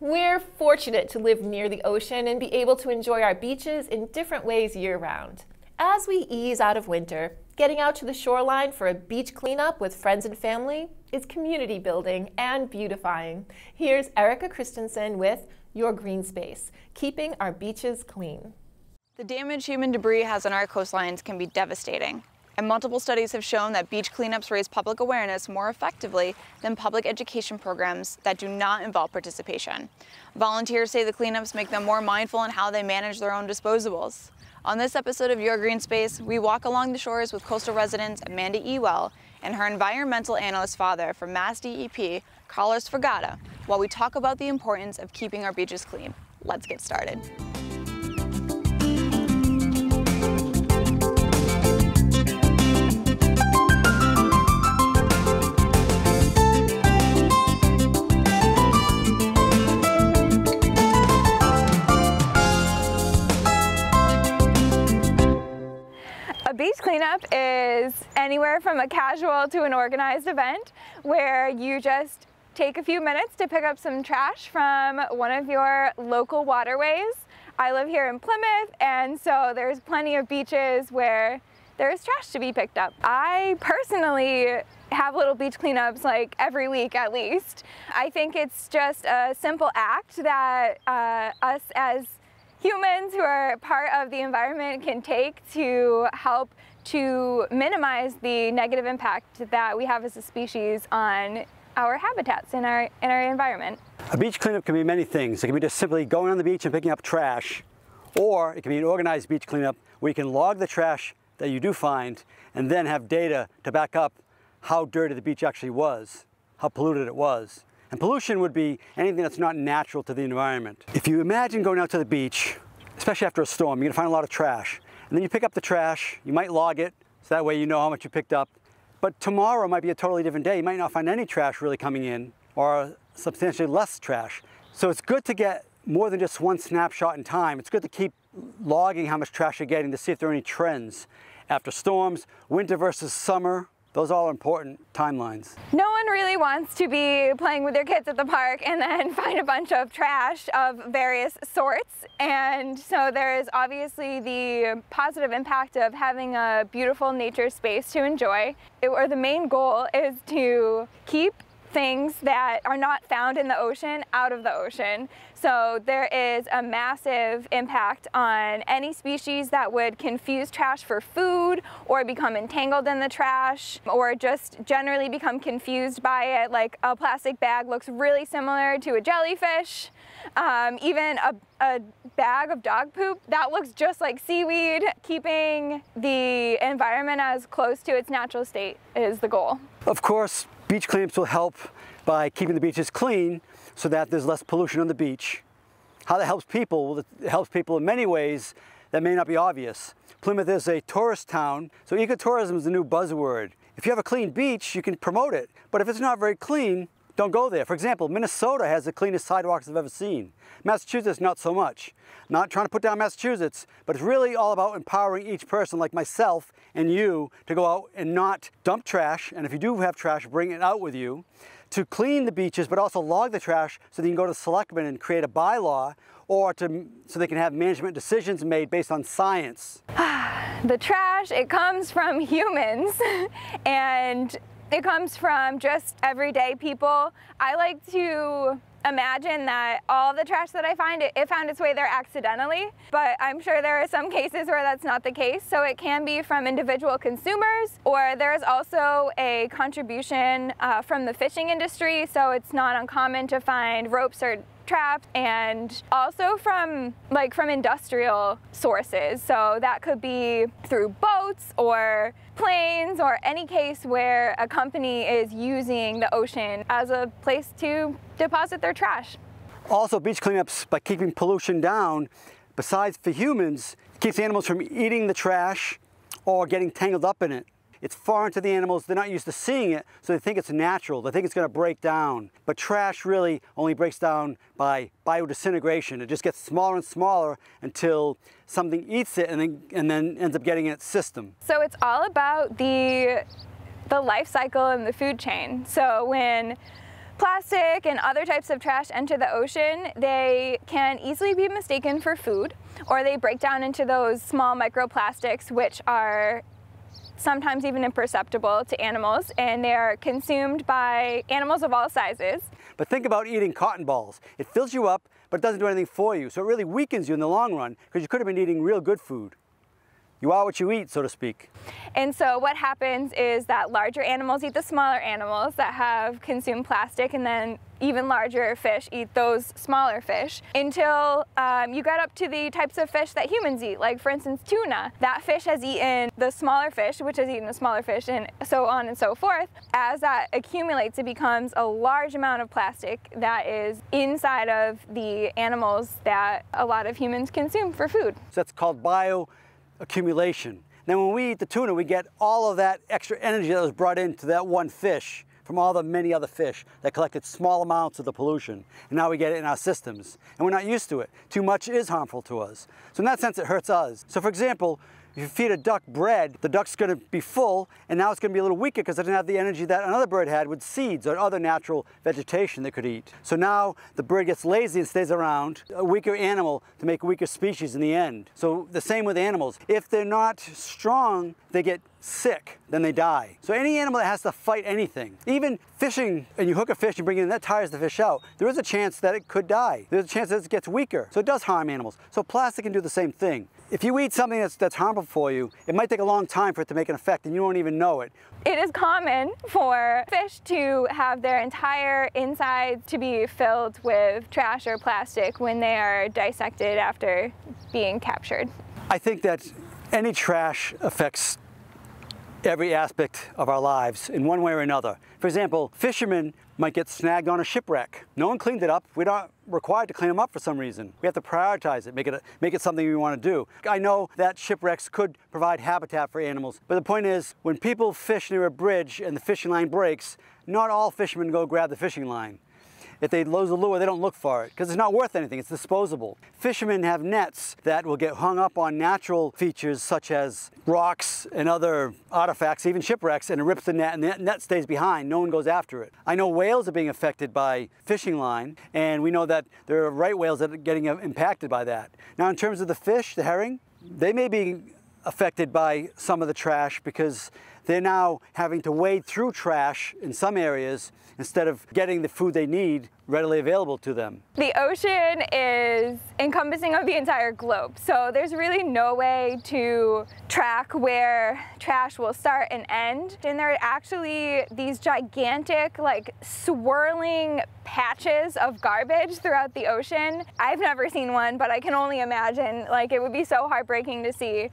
We're fortunate to live near the ocean and be able to enjoy our beaches in different ways year-round. As we ease out of winter, getting out to the shoreline for a beach cleanup with friends and family is community building and beautifying. Here's Erika Christensen with Your Green Space, keeping our beaches clean. The damage human debris has on our coastlines can be devastating, and multiple studies have shown that beach cleanups raise public awareness more effectively than public education programs that do not involve participation. Volunteers say the cleanups make them more mindful in how they manage their own disposables. On this episode of Your Green Space, we walk along the shores with coastal resident Amanda Ewell and her environmental analyst father from Mass DEP, Carlos Fragata, while we talk about the importance of keeping our beaches clean. Let's get started. A beach cleanup is anywhere from a casual to an organized event where you just take a few minutes to pick up some trash from one of your local waterways. I live here in Plymouth, and so there's plenty of beaches where there's trash to be picked up. I personally have little beach cleanups like every week at least. I think it's just a simple act that us as humans who are part of the environment can take to help to minimize the negative impact that we have as a species on our habitats in our environment. A beach cleanup can be many things. It can be just simply going on the beach and picking up trash, or it can be an organized beach cleanup where you can log the trash that you do find and then have data to back up how dirty the beach actually was, how polluted it was. And pollution would be anything that's not natural to the environment. If you imagine going out to the beach, especially after a storm, you're gonna find a lot of trash. And then you pick up the trash, you might log it, so that way you know how much you picked up. But tomorrow might be a totally different day. You might not find any trash really coming in, or substantially less trash. So it's good to get more than just one snapshot in time. It's good to keep logging how much trash you're getting to see if there are any trends. After storms, winter versus summer, those are all important timelines. No one really wants to be playing with their kids at the park and then find a bunch of trash of various sorts. And so there is obviously the positive impact of having a beautiful nature space to enjoy. The main goal is to keep things that are not found in the ocean out of the ocean. So there is a massive impact on any species that would confuse trash for food or become entangled in the trash or just generally become confused by it. Like a plastic bag looks really similar to a jellyfish. Even a bag of dog poop, that looks just like seaweed. Keeping the environment as close to its natural state is the goal. Of course, beach cleanups will help by keeping the beaches clean so that there's less pollution on the beach. How that helps people? Well, it helps people in many ways that may not be obvious. Plymouth is a tourist town, so ecotourism is the new buzzword. If you have a clean beach, you can promote it, but if it's not very clean, don't go there. For example, Minnesota has the cleanest sidewalks I've ever seen. Massachusetts, not so much. Not trying to put down Massachusetts, but it's really all about empowering each person like myself and you to go out and not dump trash, and if you do have trash, bring it out with you, to clean the beaches, but also log the trash so that you can go to the selectmen and create a bylaw, or so they can have management decisions made based on science. The trash, it comes from humans, and it comes from just everyday people. I like to imagine that all the trash that I find, it found its way there accidentally, but I'm sure there are some cases where that's not the case. So it can be from individual consumers, or there is also a contribution from the fishing industry. So it's not uncommon to find ropes or traps, and also from industrial sources. So that could be through boats or planes, or any case where a company is using the ocean as a place to deposit their trash. Also, beach cleanups, by keeping pollution down, besides for humans, keeps the animals from eating the trash or getting tangled up in it. It's foreign to the animals, they're not used to seeing it, so they think it's natural, they think it's going to break down. But trash really only breaks down by biodisintegration. It just gets smaller and smaller until something eats it and then ends up getting in its system. So it's all about the life cycle and the food chain. So when plastic and other types of trash enter the ocean, they can easily be mistaken for food, or they break down into those small microplastics, which are sometimes even imperceptible to animals, and they are consumed by animals of all sizes. But think about eating cotton balls. It fills you up, but it doesn't do anything for you. So it really weakens you in the long run, because you could have been eating real good food. You are what you eat, so to speak. And so what happens is that larger animals eat the smaller animals that have consumed plastic, and then even larger fish eat those smaller fish until you get up to the types of fish that humans eat, like for instance tuna. That fish has eaten the smaller fish, which has eaten a smaller fish, and so on and so forth. As that accumulates, it becomes a large amount of plastic that is inside of the animals that a lot of humans consume for food. So that's called bioaccumulation. Then when we eat the tuna, we get all of that extra energy that was brought into that one fish from all the many other fish that collected small amounts of the pollution. And now we get it in our systems. And we're not used to it. Too much is harmful to us. So in that sense, it hurts us. So for example, if you feed a duck bread, the duck's going to be full, and now it's going to be a little weaker because it doesn't have the energy that another bird had with seeds or other natural vegetation they could eat. So now the bird gets lazy and stays around, a weaker animal to make a weaker species in the end. So the same with animals. If they're not strong, they get sick, then they die. So any animal that has to fight anything, even fishing, and you hook a fish, you bring it in, that tires the fish out, there is a chance that it could die. There's a chance that it gets weaker. So it does harm animals. So plastic can do the same thing. If you eat something that's harmful for you, it might take a long time for it to make an effect and you don't even know it. It is common for fish to have their entire inside to be filled with trash or plastic when they are dissected after being captured. I think that any trash affects every aspect of our lives in one way or another. For example, fishermen might get snagged on a shipwreck. No one cleaned it up. We're not required to clean them up for some reason. We have to prioritize it, make it something we want to do. I know that shipwrecks could provide habitat for animals, but the point is, when people fish near a bridge and the fishing line breaks, not all fishermen go grab the fishing line. If they lose a lure, they don't look for it because it's not worth anything, it's disposable. Fishermen have nets that will get hung up on natural features such as rocks and other artifacts, even shipwrecks, and it rips the net and the net stays behind. No one goes after it. I know whales are being affected by fishing line, and we know that there are right whales that are getting impacted by that. Now in terms of the fish, the herring, they may be affected by some of the trash because they're now having to wade through trash in some areas instead of getting the food they need readily available to them. The ocean is encompassing of the entire globe, so there's really no way to track where trash will start and end. And there are actually these gigantic, like, swirling patches of garbage throughout the ocean. I've never seen one, but I can only imagine, like, it would be so heartbreaking to see.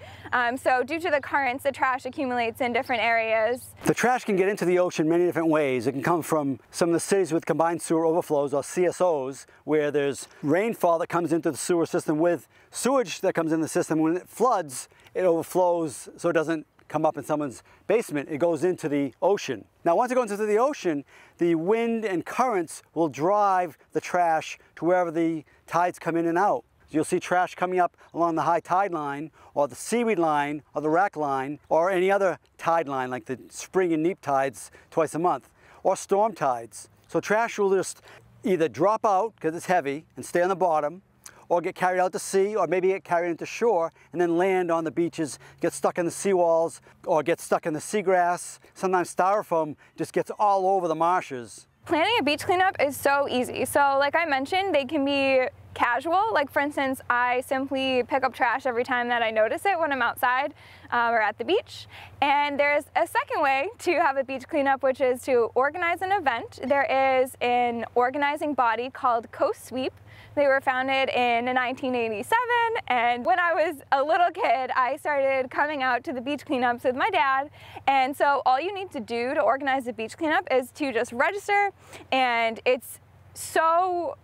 So due to the currents, the trash accumulates in different areas. The trash can get into the ocean many different ways. It can come from some of the cities with combined sewer overflows, or CSOs, where there's rainfall that comes into the sewer system with sewage that comes in the system. When it floods, it overflows so it doesn't come up in someone's basement. It goes into the ocean. Now once it goes into the ocean, the wind and currents will drive the trash to wherever the tides come in and out. You'll see trash coming up along the high tide line, or the seaweed line, or the rack line, or any other tide line like the spring and neap tides twice a month, or storm tides. So trash will just either drop out because it's heavy and stay on the bottom, or get carried out to sea, or maybe get carried into shore and then land on the beaches, get stuck in the seawalls, or get stuck in the seagrass. Sometimes styrofoam just gets all over the marshes. Planning a beach cleanup is so easy. So like I mentioned, they can be casual. Like for instance, I simply pick up trash every time that I notice it when I'm outside or at the beach. And there's a second way to have a beach cleanup, which is to organize an event. There is an organizing body called Coast Sweep. They were founded in 1987, and when I was a little kid, I started coming out to the beach cleanups with my dad. And so all you need to do to organize a beach cleanup is to just register, and it's so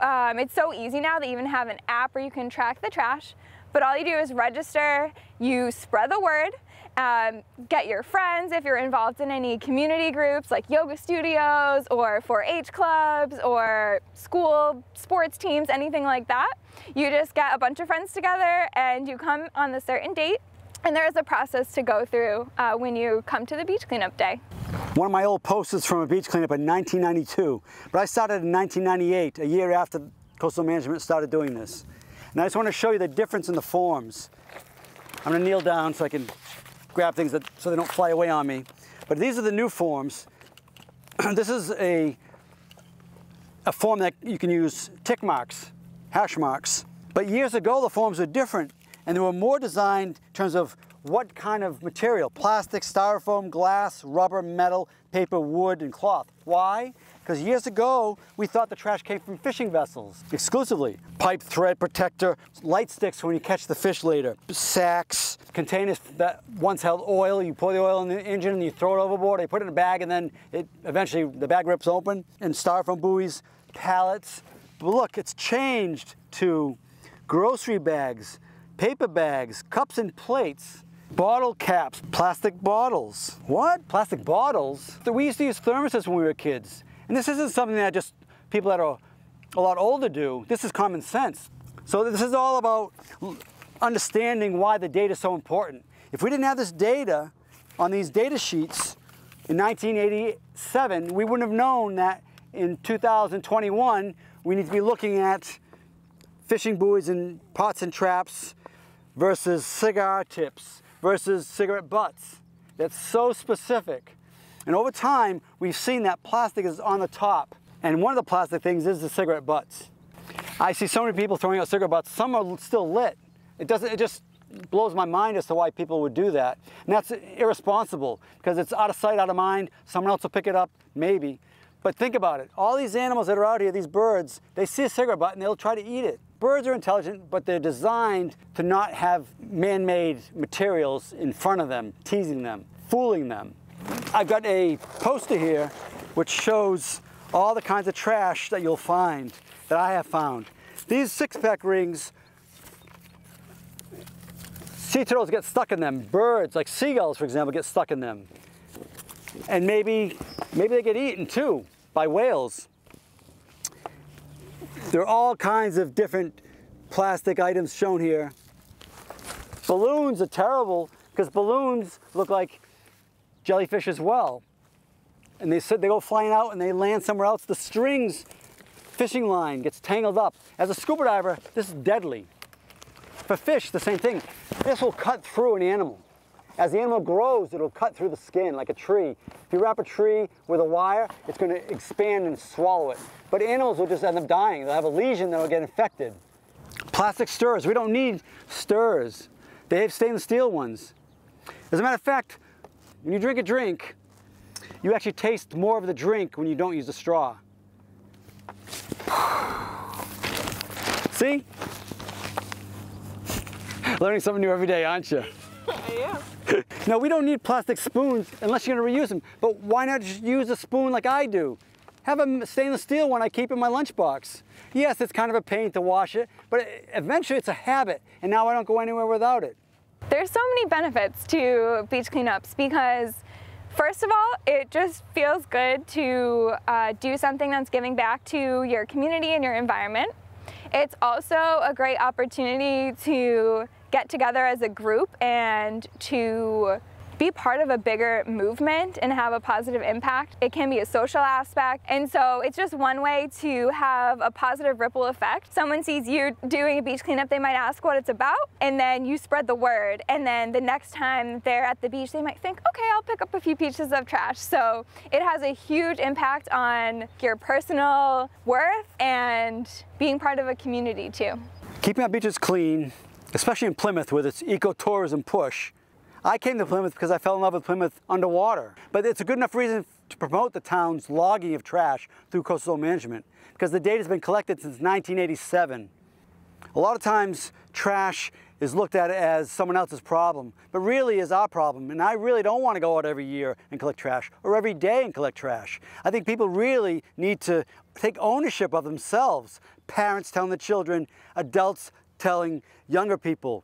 easy now. They even have an app where you can track the trash. But all you do is register, you spread the word, get your friends if you're involved in any community groups like yoga studios or 4-H clubs or school sports teams, anything like that. You just get a bunch of friends together and you come on a certain date And there is a process to go through when you come to the beach cleanup day. One of my old posters from a beach cleanup in 1992, but I started in 1998, a year after coastal management started doing this. And I just want to show you the difference in the forms. I'm going to kneel down so I can grab things so they don't fly away on me. But these are the new forms. This is a form that you can use tick marks, hash marks. But years ago, the forms were different, and they were more designed in terms of what kind of material: plastic, styrofoam, glass, rubber, metal, paper, wood, and cloth. Why? Because years ago, we thought the trash came from fishing vessels exclusively. Pipe, thread, protector, light sticks when you catch the fish later, sacks, containers that once held oil. You pour the oil in the engine and you throw it overboard, you put it in a bag, and then eventually the bag rips open. And styrofoam buoys, pallets. But look, it's changed to grocery bags, paper bags, cups and plates, bottle caps, plastic bottles. What? Plastic bottles? We used to use thermoses when we were kids. And this isn't something that just people that are a lot older do. This is common sense. So this is all about understanding why the data is so important. If we didn't have this data on these data sheets in 1987, we wouldn't have known that in 2021, we need to be looking at fishing buoys and pots and traps versus cigar tips versus cigarette butts. That's so specific. And over time, we've seen that plastic is on the top. And one of the plastic things is the cigarette butts. I see so many people throwing out cigarette butts. Some are still lit. It just blows my mind as to why people would do that. And that's irresponsible, because it's out of sight, out of mind. Someone else will pick it up, maybe. But think about it. All these animals that are out here, these birds, they see a cigarette butt and they'll try to eat it. Birds are intelligent, but they're designed to not have man-made materials in front of them, teasing them, fooling them. I've got a poster here which shows all the kinds of trash that you'll find, that I have found. These six-pack rings, sea turtles get stuck in them. Birds, like seagulls, for example, get stuck in them. And maybe they get eaten too by whales. There are all kinds of different plastic items shown here. Balloons are terrible because balloons look like jellyfish as well. And they go flying out and they land somewhere else. The strings, fishing line gets tangled up. As a scuba diver, this is deadly. For fish, the same thing. This will cut through an animal. As the animal grows, it'll cut through the skin like a tree. If you wrap a tree with a wire, it's going to expand and swallow it. But animals will just end up dying. They'll have a lesion that will get infected. Plastic stirrers. We don't need stirrers. They have stainless steel ones. As a matter of fact, when you drink a drink, you actually taste more of the drink when you don't use a straw. See? Learning something new every day, aren't you? I am. No, we don't need plastic spoons unless you're going to reuse them. But why not just use a spoon like I do? Have a stainless steel one I keep in my lunchbox. Yes, it's kind of a pain to wash it, but eventually it's a habit, and now I don't go anywhere without it. There's so many benefits to beach cleanups because, first of all, it just feels good to do something that's giving back to your community and your environment. It's also a great opportunity to get together as a group and to be part of a bigger movement and have a positive impact. It can be a social aspect, and so it's just one way to have a positive ripple effect. Someone sees you doing a beach cleanup, they might ask what it's about, and then you spread the word, and then the next time they're at the beach, they might think, okay, I'll pick up a few pieces of trash. So it has a huge impact on your personal worth and being part of a community too. Keeping our beaches clean, especially in Plymouth with its ecotourism push. I came to Plymouth because I fell in love with Plymouth underwater. But it's a good enough reason to promote the town's logging of trash through coastal management, because the data has been collected since 1987. A lot of times trash is looked at as someone else's problem, but really is our problem. And I really don't want to go out every year and collect trash, or every day and collect trash. I think people really need to take ownership of themselves. Parents telling the children, adults telling younger people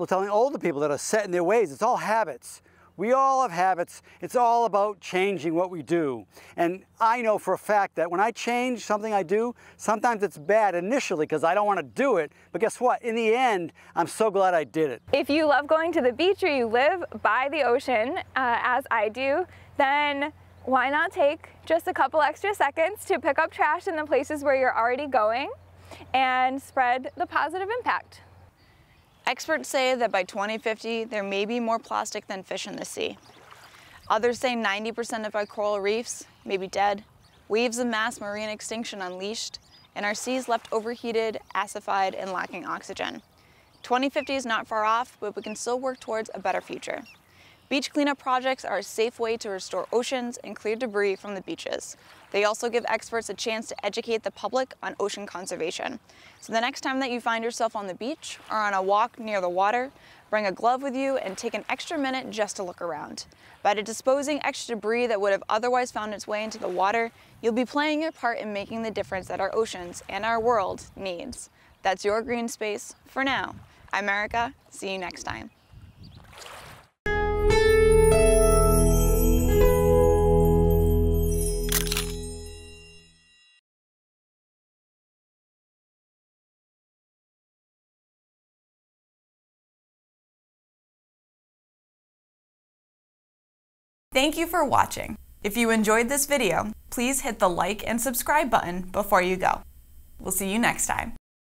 telling older people that are set in their ways. It's all habits. We all have habits. It's all about changing what we do. And I know for a fact that when I change something I do, sometimes it's bad initially because I don't want to do it. But guess what? In the end, I'm so glad I did it. If you love going to the beach or you live by the ocean, as I do, then why not take just a couple extra seconds to pick up trash in the places where you're already going and spread the positive impact. Experts say that by 2050, there may be more plastic than fish in the sea. Others say 90% of our coral reefs may be dead, waves of mass marine extinction unleashed, and our seas left overheated, acidified, and lacking oxygen. 2050 is not far off, but we can still work towards a better future. Beach cleanup projects are a safe way to restore oceans and clear debris from the beaches. They also give experts a chance to educate the public on ocean conservation. So the next time that you find yourself on the beach or on a walk near the water, bring a glove with you and take an extra minute just to look around. By disposing extra debris that would have otherwise found its way into the water, you'll be playing your part in making the difference that our oceans and our world needs. That's your green space for now. I'm Erika. See you next time. Thank you for watching. If you enjoyed this video, please hit the like and subscribe button before you go. We'll see you next time.